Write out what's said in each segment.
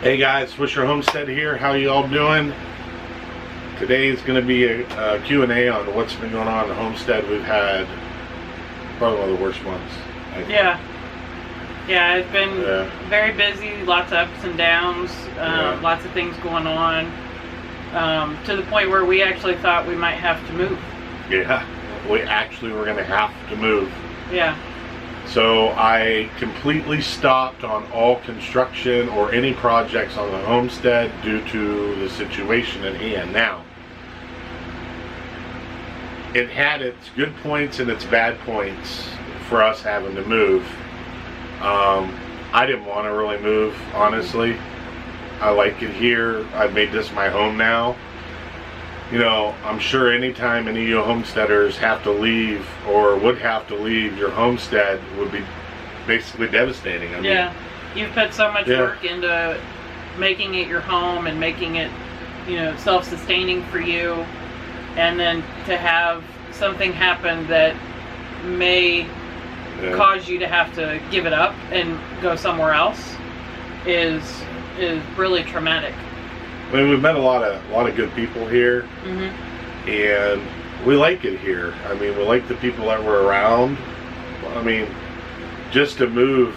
Hey guys, Swisher Homestead here. How you all doing? Today is going to be a Q&A on what's been going on in the Homestead. We've had probably one of the worst months. Yeah, it's been very busy, lots of ups and downs, lots of things going on, to the point where we actually thought we might have to move. Yeah, we actually were going to have to move. Yeah. So I completely stopped on all construction or any projects on the homestead due to the situation at hand. Now, it had its good points and its bad points for us having to move. I didn't want to really move, honestly. I like it here. I've made this my home now. You know, I'm sure anytime any of you homesteaders have to leave or would have to leave your homestead would be basically devastating. I mean, you've put so much work into making it your home and making it, you know, self-sustaining for you, and then to have something happen that may cause you to have to give it up and go somewhere else is really traumatic. I mean, we've met a lot of good people here, and we like it here. I mean, we like the people that were around. I mean, just to move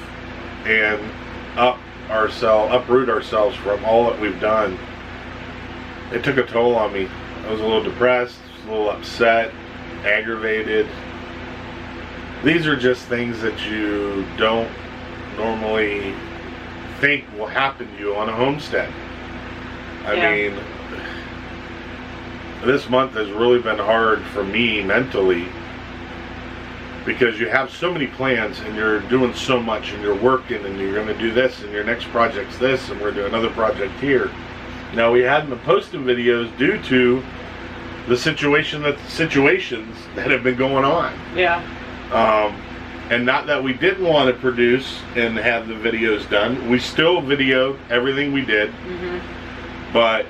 and uproot ourselves from all that we've done, it took a toll on me. I was a little depressed, a little upset, aggravated. These are just things that you don't normally think will happen to you on a homestead. I mean, this month has really been hard for me mentally because you have so many plans and you're doing so much and you're working and you're going to do this and your next project's this and we're doing another project here. Now, we hadn't been posting videos due to the situations that have been going on. And not that we didn't want to produce and have the videos done. We still videoed everything we did. But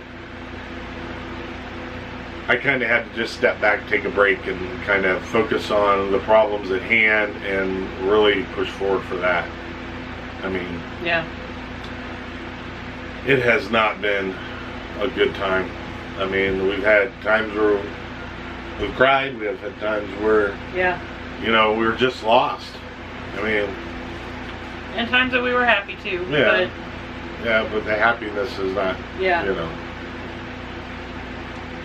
I kind of had to just step back, take a break, and kind of focus on the problems at hand and really push forward for that. I mean, it has not been a good time. I mean, we've had times where we've cried. We have had times where, you know, we were just lost. I mean, and times that we were happy too. But the happiness is not, you know.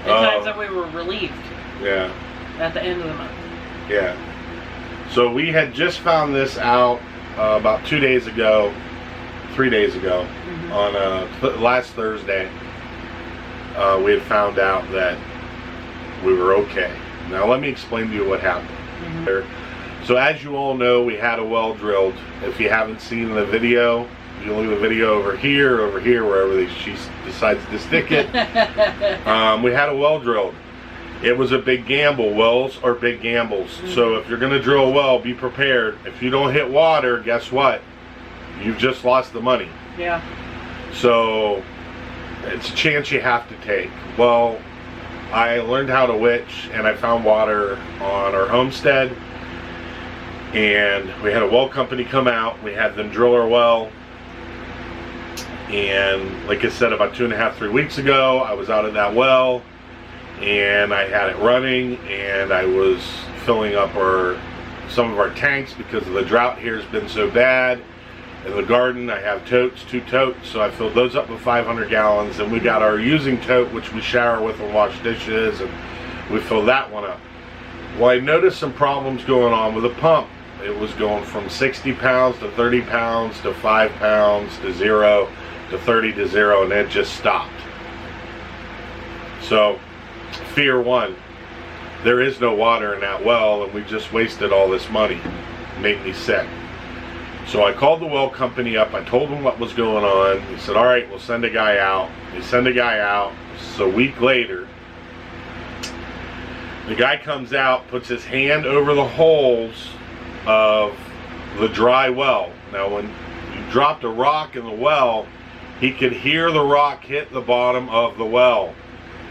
And times that we were relieved. At the end of the month. So we had just found this out about 3 days ago, on last Thursday. We had found out that we were okay. Now let me explain to you what happened. So as you all know, we had a well drilled. If you haven't seen the video, you can look at the video over here, wherever she decides to stick it. We had a well drilled. It was a big gamble. Wells are big gambles. So if you're going to drill a well, be prepared. If you don't hit water, guess what? You've just lost the money. So it's a chance you have to take. Well, I learned how to witch, and I found water on our homestead. And we had a well company come out. We had them drill our well. And like I said, about 2.5–3 weeks ago, I was out of that well and I had it running, and I was filling up some of our tanks because the drought here has been so bad. In the garden, I have totes, 2 totes, so I filled those up with 500 gallons, and we got our using tote, which we shower with and wash dishes, and we filled that one up. Well, I noticed some problems going on with the pump. It was going from 60 pounds to 30 pounds to 5 pounds to 0 to 30 to 0, and it just stopped. So fear one, there is no water in that well, and we just wasted all this money. It made me sick. So I called the well company up. I told them what was going on. He said, all right, we'll send a guy out. They send a guy out. So a week later, the guy comes out, puts his hand over the holes of the dry well. Now, when you dropped a rock in the well, he could hear the rock hit the bottom of the well.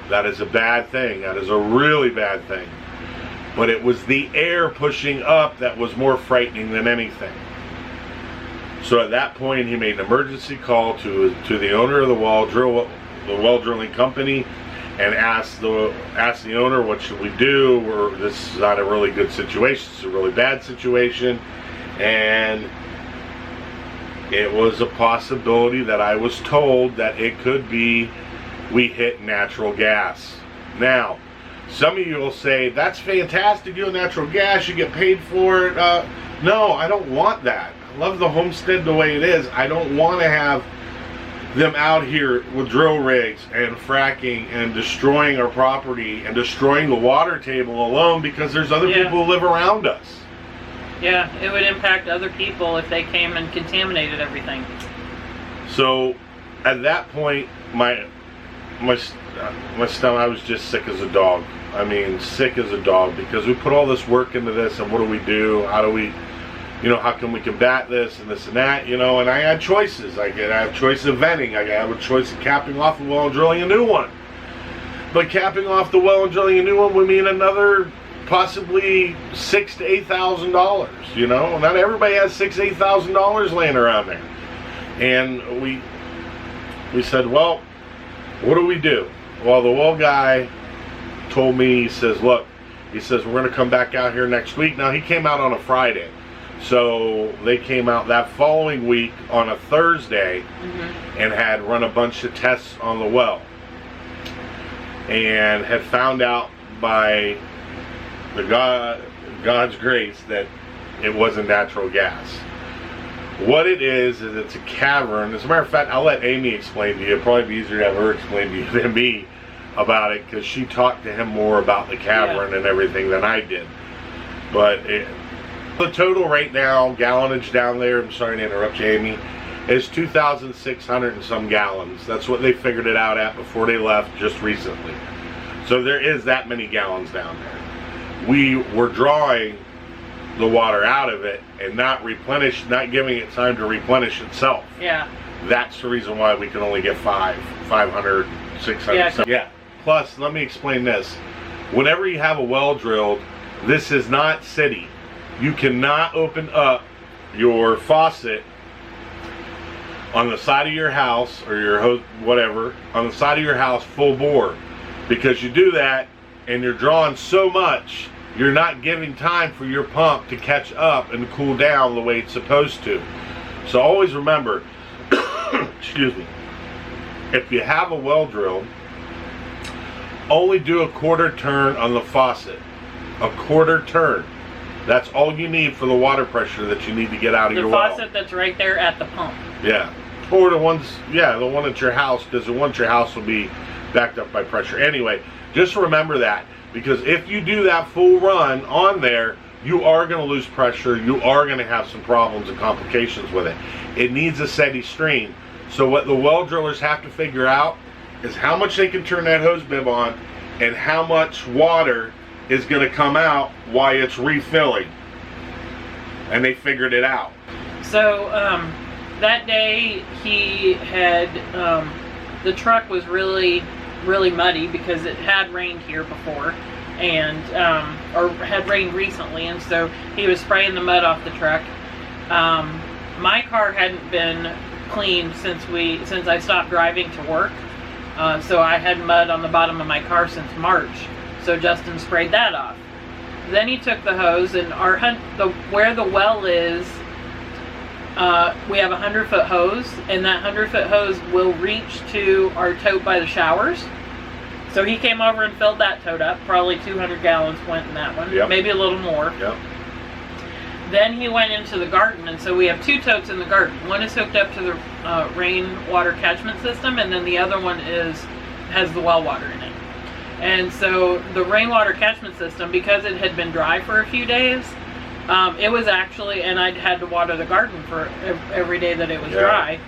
That is a bad thing. That is a really bad thing. But it was the air pushing up that was more frightening than anything. So at that point, he made an emergency call to the owner of the well drilling company, and asked the owner, what should we do? This is not a really good situation. It's a really bad situation. And it was a possibility that I was told that it could be we hit natural gas. Now, some of you will say, that's fantastic, you have natural gas, you get paid for it. No, I don't want that. I love the Homestead the way it is. I don't want to have them out here with drill rigs and fracking and destroying our property and destroying the water table alone because there's other people who live around us. Yeah, it would impact other people if they came and contaminated everything. So at that point, my stomach, I was just sick as a dog. I mean, sick as a dog, because we put all this work into this, and what do we do? How do we, how can we combat this and this and that, and I had choices. I have choices of venting. I have a choice of capping off the well and drilling a new one. But capping off the well and drilling a new one would mean another possibly $6,000 to $8,000. Not everybody has $6,000 to $8,000 laying around there. And we said, well, what do we do? Well, the well guy told me, he says, look, we're going to come back out here next week. Now, he came out on a Friday. So they came out that following week on a Thursday and had run a bunch of tests on the well. And had found out by God's grace that it wasn't natural gas. What it is it's a cavern. As a matter of fact, I'll let Amy explain to you. It'd probably be easier to have her explain to you than me about it, because she talked to him more about the cavern and everything than I did. But the total right now, gallonage down there, I'm sorry to interrupt you, Amy, is 2,600 and some gallons. That's what they figured it out at before they left just recently. So there is that many gallons down there. We were drawing the water out of it and not giving it time to replenish itself. Yeah. That's the reason why we can only get 500, 600. Yeah. Plus, let me explain this. Whenever you have a well drilled, this is not city. You cannot open up your faucet on the side of your house or your hose, whatever, on the side of your house full bore, because you do that and you're drawing so much, you're not giving time for your pump to catch up and cool down the way it's supposed to. So always remember, excuse me, if you have a well drilled, only do a quarter turn on the faucet. A quarter turn. That's all you need for the water pressure that you need to get out of your well. The faucet that's right there at the pump. Yeah. Or the one at your house, because the one at your house will be backed up by pressure. Anyway, just remember that, because if you do that full run on there, you are going to lose pressure. You are going to have some problems and complications with it. It needs a steady stream. So what the well drillers have to figure out is how much they can turn that hose bib on and how much water is going to come out while it's refilling. And they figured it out. So that day he had the truck was really muddy because it had rained here before, and or had rained recently, and so he was spraying the mud off the truck. My car hadn't been cleaned since I stopped driving to work, so I had mud on the bottom of my car since March. So Justin sprayed that off. Then he took the hose, and where the well is, we have a 100-foot hose, and that 100-foot hose will reach to our tote by the showers. So he came over and filled that tote up. Probably 200 gallons went in that one, maybe a little more. Yep. Then he went into the garden, and so we have two totes in the garden. One is hooked up to the rainwater catchment system, and then the other one has the well water in it. And so the rainwater catchment system, because it had been dry for a few days, it was actually, and I'd had to water the garden for every day that it was dry.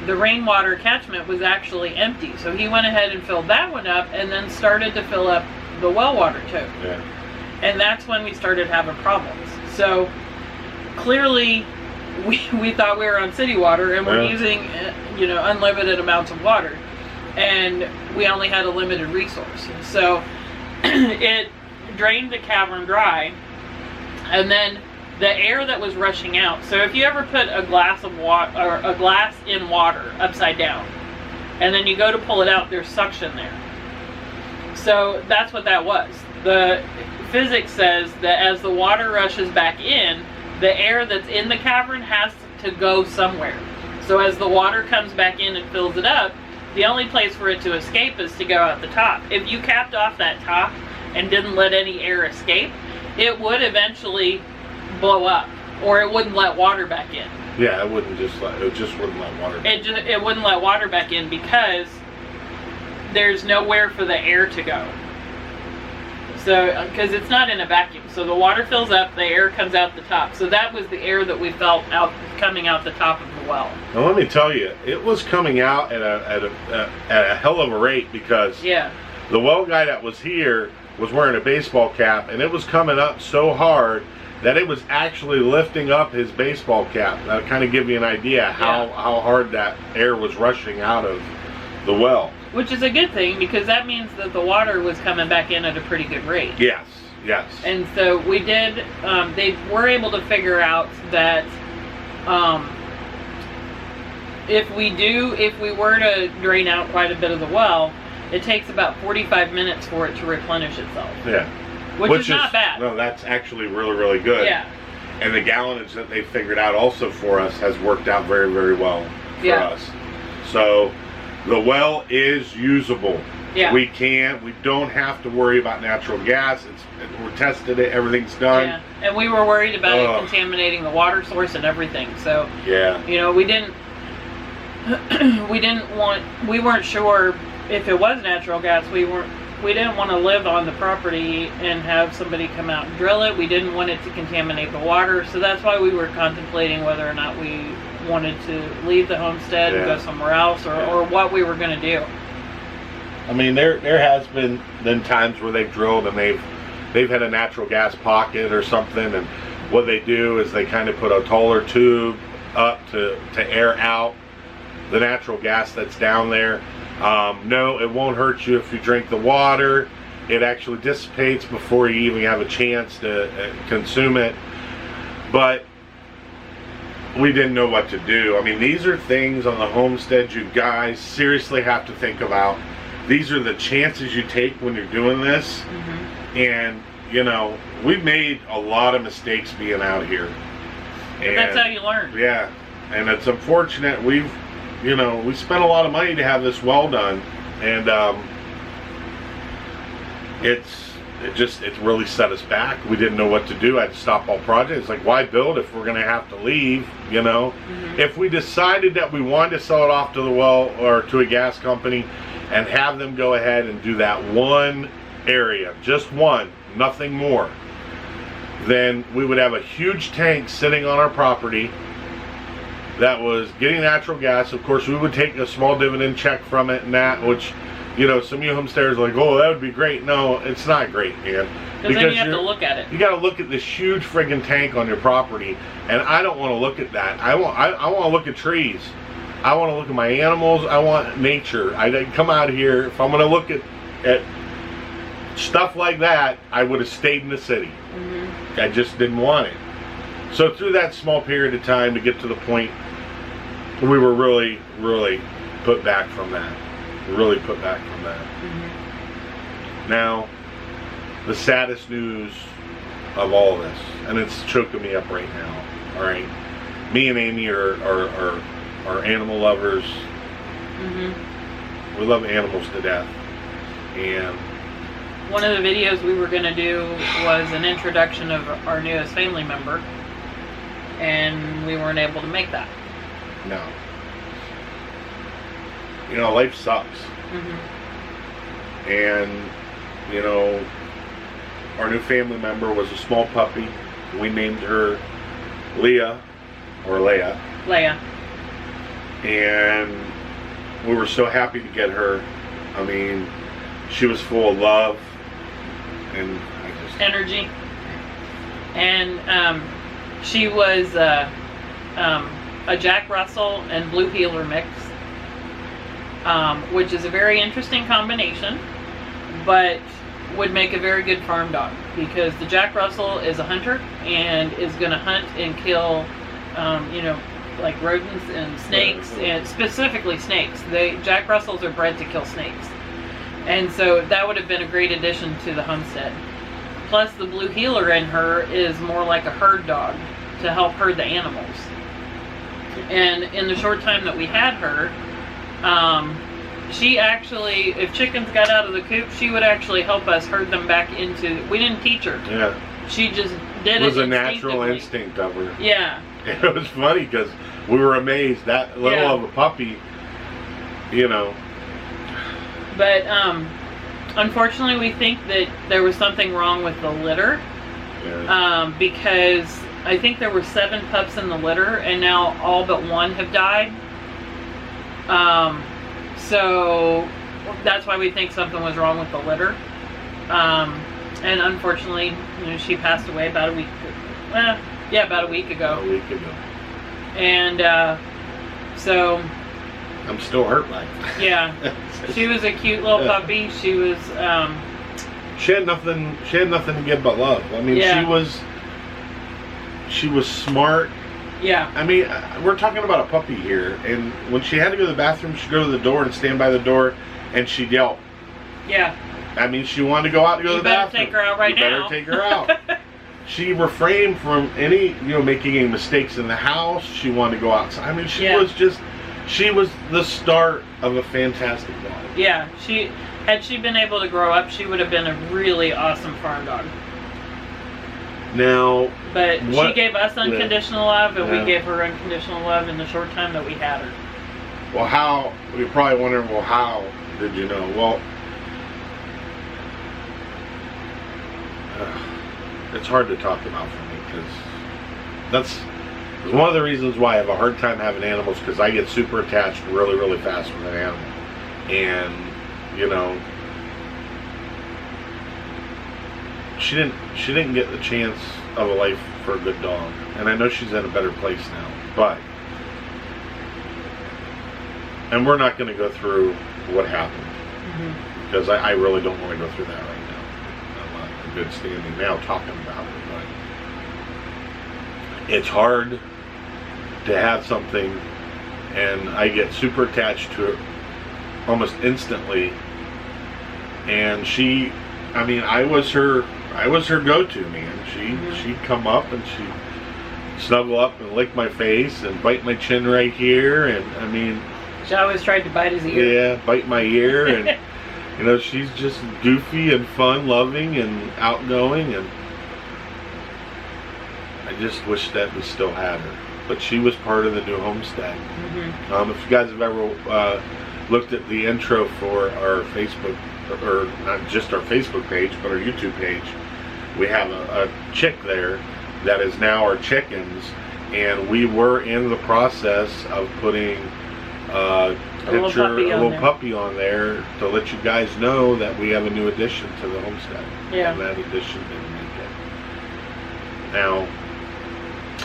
The rainwater catchment was actually empty. So he went ahead and filled that one up and then started to fill up the well water tote. Yeah. And that's when we started having problems. So clearly we thought we were on city water, and we're using unlimited amounts of water. And we only had a limited resource. So it drained the cavern dry. And then the air that was rushing out. So if you ever put a glass of water or a glass in water upside down, and then you go to pull it out, there's suction there. So that's what that was. The physics says that as the water rushes back in, the air that's in the cavern has to go somewhere. So as the water comes back in and fills it up, the only place for it to escape is to go out the top. If you capped off that top and didn't let any air escape, it would eventually blow up, or it wouldn't let water back in. Yeah, it wouldn't just let water back in. It wouldn't let water back in because there's nowhere for the air to go. So, because it's not in a vacuum. So the water fills up, the air comes out the top. So that was the air that we felt coming out the top of the well. Now let me tell you, it was coming out at a hell of a rate, because the well guy that was here was wearing a baseball cap, and it was coming up so hard that it was actually lifting up his baseball cap. That'll kind of give you an idea how hard that air was rushing out of the well. Which is a good thing, because that means that the water was coming back in at a pretty good rate. Yes, yes. And so we did, they were able to figure out that if we were to drain out quite a bit of the well, it takes about 45 minutes for it to replenish itself. Yeah. Which is not bad. No, that's actually really, really good. Yeah. And the gallonage that they figured out also for us has worked out very, very well for us. So the well is usable. Yeah. We don't have to worry about natural gas. We're tested it, everything's done. Yeah. And we were worried about it contaminating the water source and everything. So we weren't sure if it was natural gas. We didn't want to live on the property and have somebody come out and drill it. We didn't want it to contaminate the water, so that's why we were contemplating whether or not we wanted to leave the homestead and go somewhere else, or what we were going to do. I mean, there has been times where they've drilled and they've had a natural gas pocket or something, and what they do is they kind of put a taller tube up to air out the natural gas that's down there. No, it won't hurt you if you drink the water. It actually dissipates before you even have a chance to consume it. But we didn't know what to do. I mean, these are things on the homestead you guys seriously have to think about. These are the chances you take when you're doing this. Mm-hmm. And, we've made a lot of mistakes being out here. And that's how you learn. Yeah. And it's unfortunate. We spent a lot of money to have this well done, and it really set us back. We didn't know what to do. I had to stop all projects. It's like, why build if we're going to have to leave, Mm-hmm. If we decided that we wanted to sell it off to the well or to a gas company and have them go ahead and do that one area, just one, nothing more, then we would have a huge tank sitting on our property that was getting natural gas. Of course, we would take a small dividend check from it, and that, which, some of you homesteaders are like, oh, that would be great. No, it's not great, man. Because then you have to look at it. You got to look at this huge friggin' tank on your property, and I don't want to look at that. I want to look at trees. I want to look at my animals. I want nature. I come out here. If I'm going to look at stuff like that, I would have stayed in the city. Mm-hmm. I just didn't want it. So through that small period of time to get to the point, we were really, really put back from that. Really put back from that. Mm-hmm. Now, the saddest news of all this, and it's choking me up right now, all right? Me and Amy are animal lovers. Mm-hmm. We love animals to death. And one of the videos we were going to do was an introduction of our newest family member, and we weren't able to make that. No. Life sucks. Mm-hmm. And, our new family member was a small puppy. We named her Leah. Leia. And we were so happy to get her. I mean, she was full of love and energy. And she was a Jack Russell and Blue Heeler mix, which is a very interesting combination, but would make a very good farm dog. because the Jack Russell is a hunter and is going to hunt and kill, like rodents and snakes, and specifically snakes. Jack Russells are bred to kill snakes. And so that would have been a great addition to the Homestead. Plus the blue heeler in her is more like a herd dog to help herd the animals. And in the short time that we had her, she actually, if chickens got out of the coop, she would actually help us herd them back into, we didn't teach her. Yeah. She just did it. It was a natural instinct of her. Yeah. It was funny because we were amazed that little of a puppy, But unfortunately, we think that there was something wrong with the litter, because I think there were 7 pups in the litter, and now all but 1 have died. So that's why we think something was wrong with the litter. And unfortunately, she passed away about a week ago. About a week ago. A week ago. And so I'm still hurt by it. Yeah. She was a cute little puppy. She was she had nothing to give but love. I mean, she was smart. Yeah. I mean, we're talking about a puppy here, and when she had to go to the bathroom, she'd go to the door and stand by the door, and she'd yelp. Yeah. I mean, she wanted to go out to go to the bathroom. You better take her out right now. You better take her out. She refrained from any, making any mistakes in the house. She wanted to go outside. I mean, she was the start of a fantastic dog. Yeah. Had she been able to grow up, she would have been a really awesome farm dog. Now, but she gave us unconditional love, and we gave her unconditional love in the short time that we had her. Well, you're probably wondering, how did you know? Well, it's hard to talk about for me because that's one of the reasons why I have a hard time having animals, because I get super attached really, really fast with an animal. And, she didn't get the chance of a life for a good dog. And I know she's in a better place now. And we're not going to go through what happened. Because I really don't want to go through that right now. I'm not in good standing now talking about it. But it's hard to have something, and I get super attached to it almost instantly. And I was her go-to, man. She'd come up and she'd snuggle up and lick my face and bite my chin right here, and she always tried to bite his ear. Yeah, bite my ear, and she's just goofy and fun, loving and outgoing, and I just wish that we still had her. But she was part of the new Homestead. If you guys have ever looked at the intro for our Facebook, or not just our Facebook page, but our YouTube page, we have a chick there that is now our chickens, and we were in the process of putting a little puppy on there to let you guys know that we have a new addition to the Homestead. Yeah. And that addition didn't make it. Now,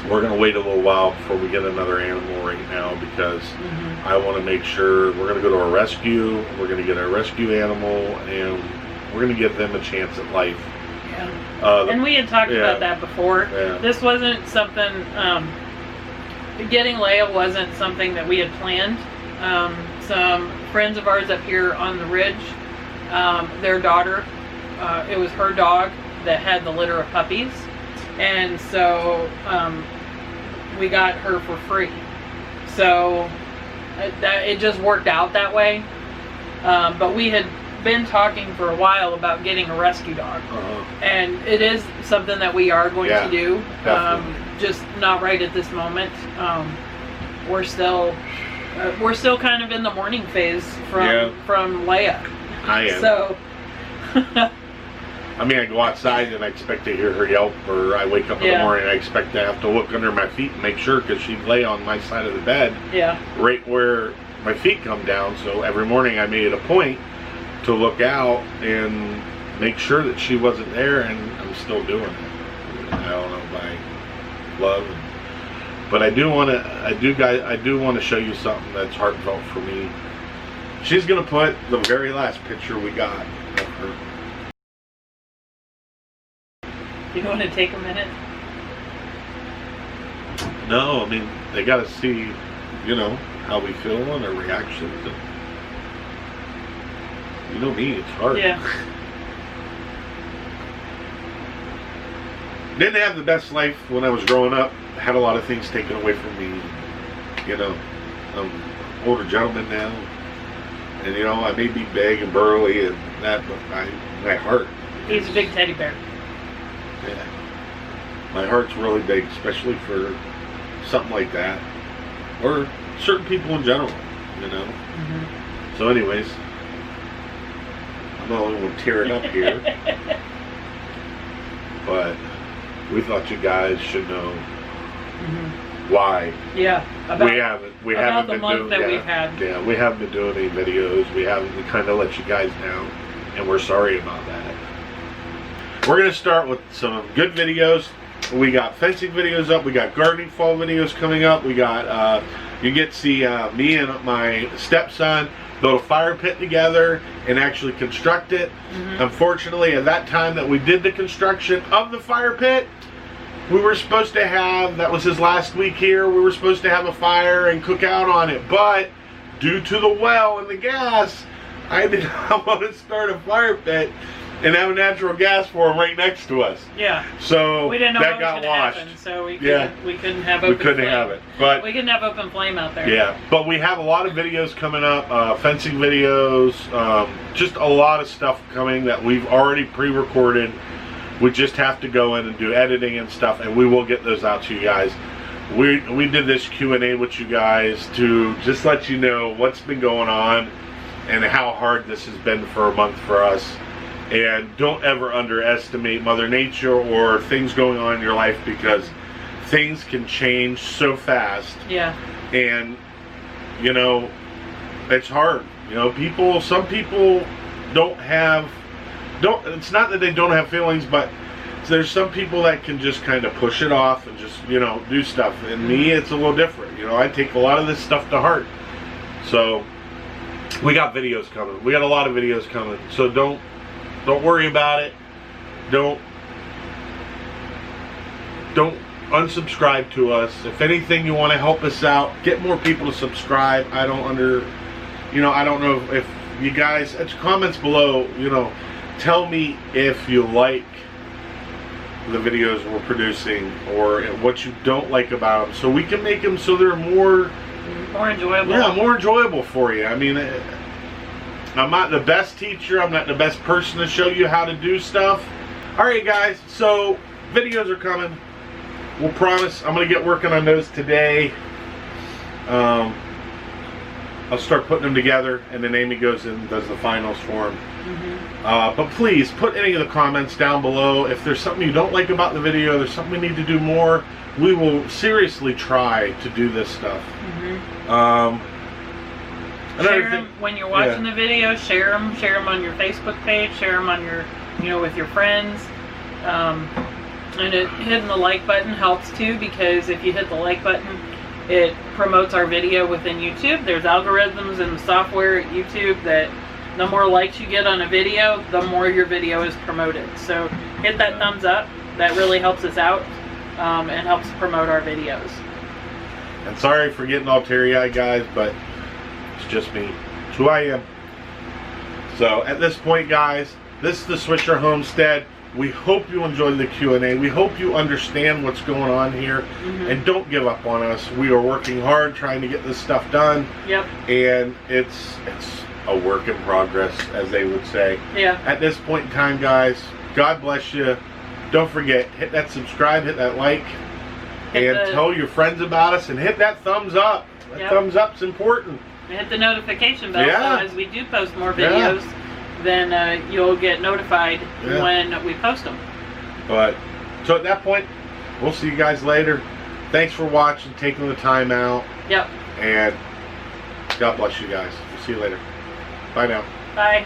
we're going to wait a little while before we get another animal right now, because I want to make sure we're going to go to a rescue. We're going to get our rescue animal, and we're going to give them a chance at life. Yeah. And we had talked about that before. Yeah. This wasn't something, getting Leia wasn't something that we had planned. Some friends of ours up here on the ridge, their daughter, it was her dog that had the litter of puppies. And so we got her for free. So it just worked out that way. But we had been talking for a while about getting a rescue dog. And it is something that we are going to do. Just not right at this moment. We're still kind of in the mourning phase from Leia. I am. So I go outside and I expect to hear her yelp, or I wake up in the morning and I expect to have to look under my feet and make sure, because she'd lay on my side of the bed, right where my feet come down. So every morning I made it a point to look out and make sure that she wasn't there, and I'm still doing it. I don't know, by love. But I do want to show you something that's heartfelt for me. She's gonna put the very last picture we got of her. Do you want to take a minute? No, I mean, they got to see, you know, how we feel and our reactions. And, you know me, it's hard. Yeah. Didn't have the best life when I was growing up. Had a lot of things taken away from me. You know, I'm an older gentleman now. And, you know, I may be big and burly and that, but my heart. He's a big teddy bear. Yeah. My heart's really big, especially for something like that. Or certain people in general, you know. Mm-hmm. So anyways, I'm the only one tearing up here. But we thought you guys should know why. Yeah. We haven't the been month doing that we've had. Yeah, we haven't been doing any videos. We kind of let you guys down, and we're sorry about that. We're gonna start with some good videos. We got fencing videos up. We got gardening fall videos coming up. We got you get to see me and my stepson build a fire pit together and actually construct it. Unfortunately, at that time that we did the construction of the fire pit, we were supposed to have, that was his last week here, we were supposed to have a fire and cook out on it. But due to the well and the gas, I did not want to start a fire pit and have a natural gas form right next to us. Yeah. So we didn't know that what got was gonna washed. happen, so we couldn't have open We couldn't flame. have it. But we couldn't have open flame out there. yeah, but we have a lot of videos coming up, fencing videos, just a lot of stuff coming that we've already pre-recorded. We just have to go in and do editing and stuff, and we will get those out to you guys. We did this Q&A with you guys to just let you know what's been going on and how hard this has been for a month for us. And don't ever underestimate Mother Nature or things going on in your life, because things can change so fast. Yeah. And, you know, it's hard. You know, some people it's not that they don't have feelings, but there's some people that can just kind of push it off and just, you know, do stuff. And me, it's a little different. You know, I take a lot of this stuff to heart. So, we got videos coming. We got a lot of videos coming. So don't worry about it. Don't unsubscribe to us. If anything, you want to help us out, get more people to subscribe. I don't know if you guys, it's comments below, you know, tell me if you like the videos we're producing or what you don't like about them, so we can make them so they're more enjoyable. Yeah, more enjoyable for you. I mean, I'm not the best teacher. I'm not the best person to show you how to do stuff. Alright guys, so videos are coming. We'll promise I'm going to get working on those today. I'll start putting them together, and then Amy goes and does the finals for them. But please, put any of the comments down below. If there's something you don't like about the video, there's something we need to do more, we will seriously try to do this stuff. Share them when you're watching the video. Share them on your Facebook page. Share them on your, with your friends. And hitting the like button helps too, because if you hit the like button, it promotes our video within YouTube. There's algorithms in the software at YouTube that the more likes you get on a video, the more your video is promoted. So hit that thumbs up. That really helps us out and helps promote our videos. And sorry for getting all teary-eyed, guys, but it's just me. It's who I am. So at this point, guys, this is the Swisher Homestead. We hope you enjoyed the Q&A. We hope you understand what's going on here. And don't give up on us. We are working hard trying to get this stuff done. Yep. And it's a work in progress, as they would say. Yeah. At this point in time, guys, God bless you. Don't forget, hit that subscribe, hit that like, and tell your friends about us, and hit that thumbs up. That thumbs up's important. And hit the notification bell, so as we do post more videos, then you'll get notified when we post them. But, so at that point, we'll see you guys later. Thanks for watching, taking the time out. Yep. And God bless you guys. We'll see you later. Bye now. Bye.